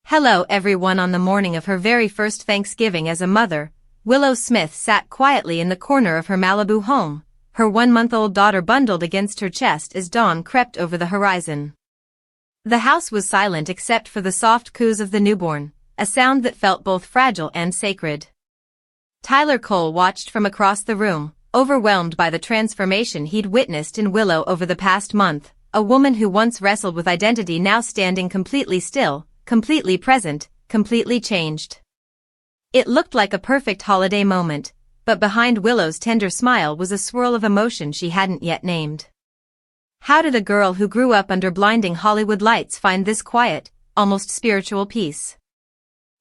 Hello everyone. On the morning of her very first Thanksgiving as a mother, Willow Smith sat quietly in the corner of her Malibu home, her 1-month-old daughter bundled against her chest as dawn crept over the horizon. The house was silent except for the soft coos of the newborn, a sound that felt both fragile and sacred. Tyler Cole watched from across the room, overwhelmed by the transformation he'd witnessed in Willow over the past month, a woman who once wrestled with identity now standing completely still, completely present, completely changed. It looked like a perfect holiday moment, but behind Willow's tender smile was a swirl of emotion she hadn't yet named. How did a girl who grew up under blinding Hollywood lights find this quiet, almost spiritual peace?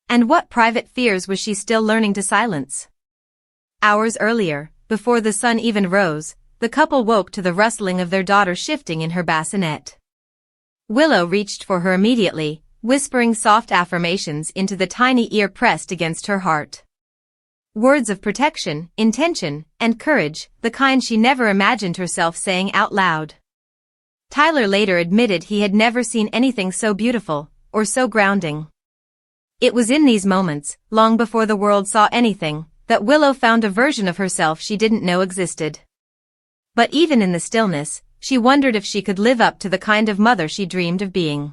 And what private fears was she still learning to silence? Hours earlier, before the sun even rose, the couple woke to the rustling of their daughter shifting in her bassinet. Willow reached for her immediately, whispering soft affirmations into the tiny ear pressed against her heart. Words of protection, intention, and courage, the kind she never imagined herself saying out loud. Tyler later admitted he had never seen anything so beautiful, or so grounding. It was in these moments, long before the world saw anything, that Willow found a version of herself she didn't know existed. But even in the stillness, she wondered if she could live up to the kind of mother she dreamed of being.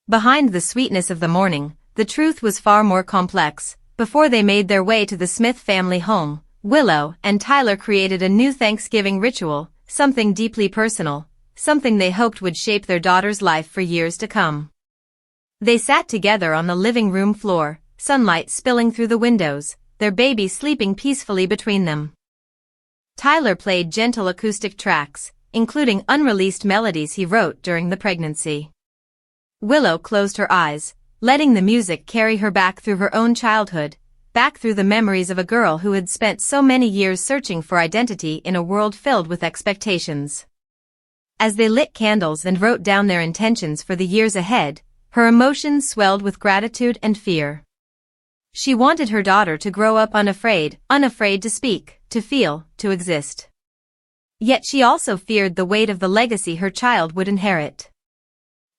Behind the sweetness of the morning, the truth was far more complex. Before they made their way to the Smith family home, Willow and Tyler created a new Thanksgiving ritual, something deeply personal, something they hoped would shape their daughter's life for years to come. They sat together on the living room floor, sunlight spilling through the windows, their baby sleeping peacefully between them. Tyler played gentle acoustic tracks, including unreleased melodies he wrote during the pregnancy. Willow closed her eyes, letting the music carry her back through her own childhood, back through the memories of a girl who had spent so many years searching for identity in a world filled with expectations. As they lit candles and wrote down their intentions for the years ahead, her emotions swelled with gratitude and fear. She wanted her daughter to grow up unafraid to speak, to feel, to exist. Yet she also feared the weight of the legacy her child would inherit.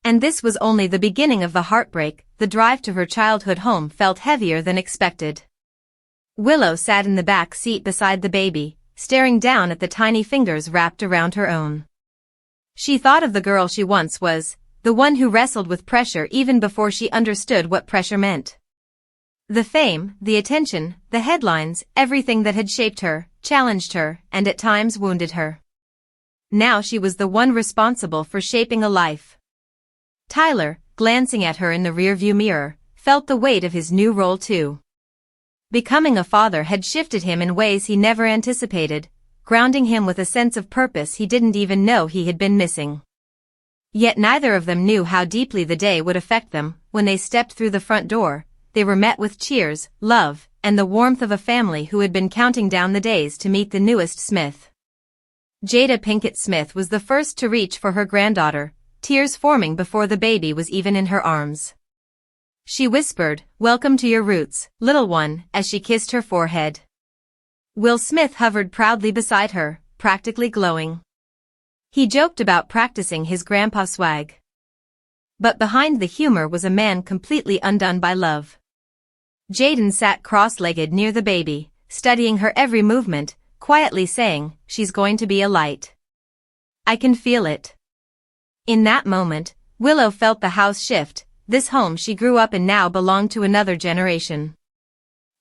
And this was only the beginning of the heartbreak. The drive to her childhood home felt heavier than expected. Willow sat in the back seat beside the baby, staring down at the tiny fingers wrapped around her own. She thought of the girl she once was, the one who wrestled with pressure even before she understood what pressure meant. The fame, the attention, the headlines, everything that had shaped her, challenged her, and at times wounded her. Now she was the one responsible for shaping a life. Tyler, glancing at her in the rearview mirror, felt the weight of his new role too. Becoming a father had shifted him in ways he never anticipated, grounding him with a sense of purpose he didn't even know he had been missing. Yet neither of them knew how deeply the day would affect them. When they stepped through the front door, they were met with cheers, love, and the warmth of a family who had been counting down the days to meet the newest Smith. Jada Pinkett Smith was the first to reach for her granddaughter, tears forming before the baby was even in her arms. She whispered, "Welcome to your roots, little one," as she kissed her forehead. Will Smith hovered proudly beside her, practically glowing. He joked about practicing his grandpa swag. But behind the humor was a man completely undone by love. Jaden sat cross-legged near the baby, studying her every movement, quietly saying, "She's going to be a light. I can feel it." In that moment, Willow felt the house shift. This home she grew up in now belonged to another generation.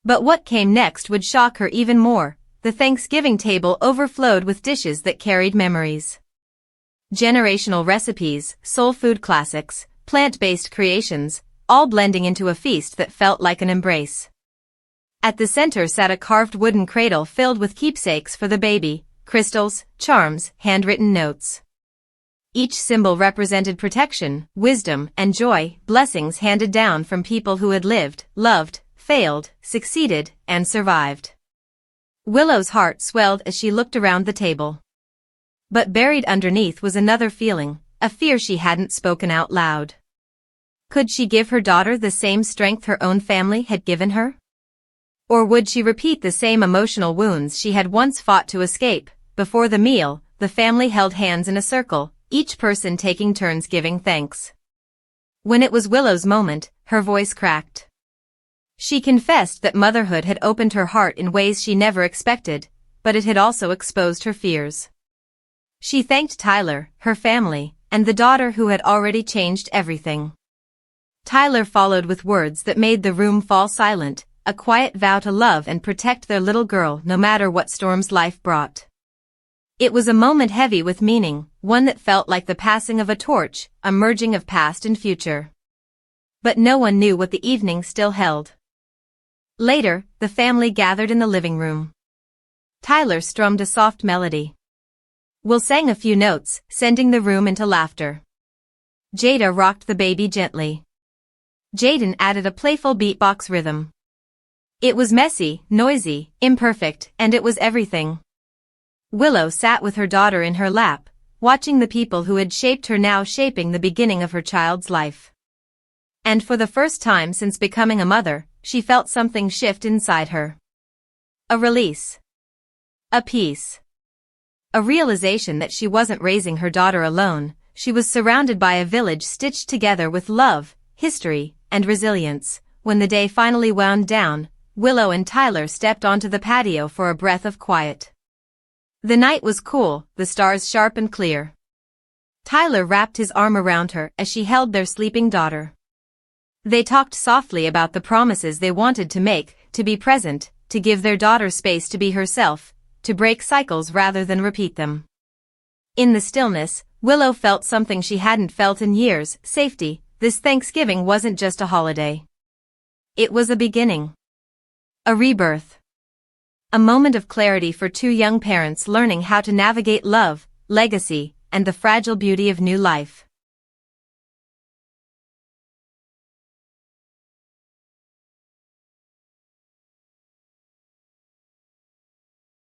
But what came next would shock her even more. The Thanksgiving table overflowed with dishes that carried memories. Generational recipes, soul food classics, plant-based creations, all blending into a feast that felt like an embrace. At the center sat a carved wooden cradle filled with keepsakes for the baby, crystals, charms, handwritten notes. Each symbol represented protection, wisdom, and joy, blessings handed down from people who had lived, loved, failed, succeeded, and survived. Willow's heart swelled as she looked around the table. But buried underneath was another feeling, a fear she hadn't spoken out loud. Could she give her daughter the same strength her own family had given her? Or would she repeat the same emotional wounds she had once fought to escape? Before the meal, the family held hands in a circle, each person taking turns giving thanks. When it was Willow's moment, her voice cracked. She confessed that motherhood had opened her heart in ways she never expected, but it had also exposed her fears. She thanked Tyler, her family, and the daughter who had already changed everything. Tyler followed with words that made the room fall silent, a quiet vow to love and protect their little girl no matter what storms life brought. It was a moment heavy with meaning, one that felt like the passing of a torch, a merging of past and future. But no one knew what the evening still held. Later, the family gathered in the living room. Tyler strummed a soft melody. Will sang a few notes, sending the room into laughter. Jada rocked the baby gently. Jaden added a playful beatbox rhythm. It was messy, noisy, imperfect, and it was everything. Willow sat with her daughter in her lap, watching the people who had shaped her now shaping the beginning of her child's life. And for the first time since becoming a mother, she felt something shift inside her. A release. A peace. A realization that she wasn't raising her daughter alone, she was surrounded by a village stitched together with love, history, and resilience. When the day finally wound down, Willow and Tyler stepped onto the patio for a breath of quiet. The night was cool, the stars sharp and clear. Tyler wrapped his arm around her as she held their sleeping daughter. They talked softly about the promises they wanted to make, to be present, to give their daughter space to be herself, to break cycles rather than repeat them. In the stillness, Willow felt something she hadn't felt in years, safety. This Thanksgiving wasn't just a holiday. It was a beginning. A rebirth. A moment of clarity for two young parents learning how to navigate love, legacy, and the fragile beauty of new life.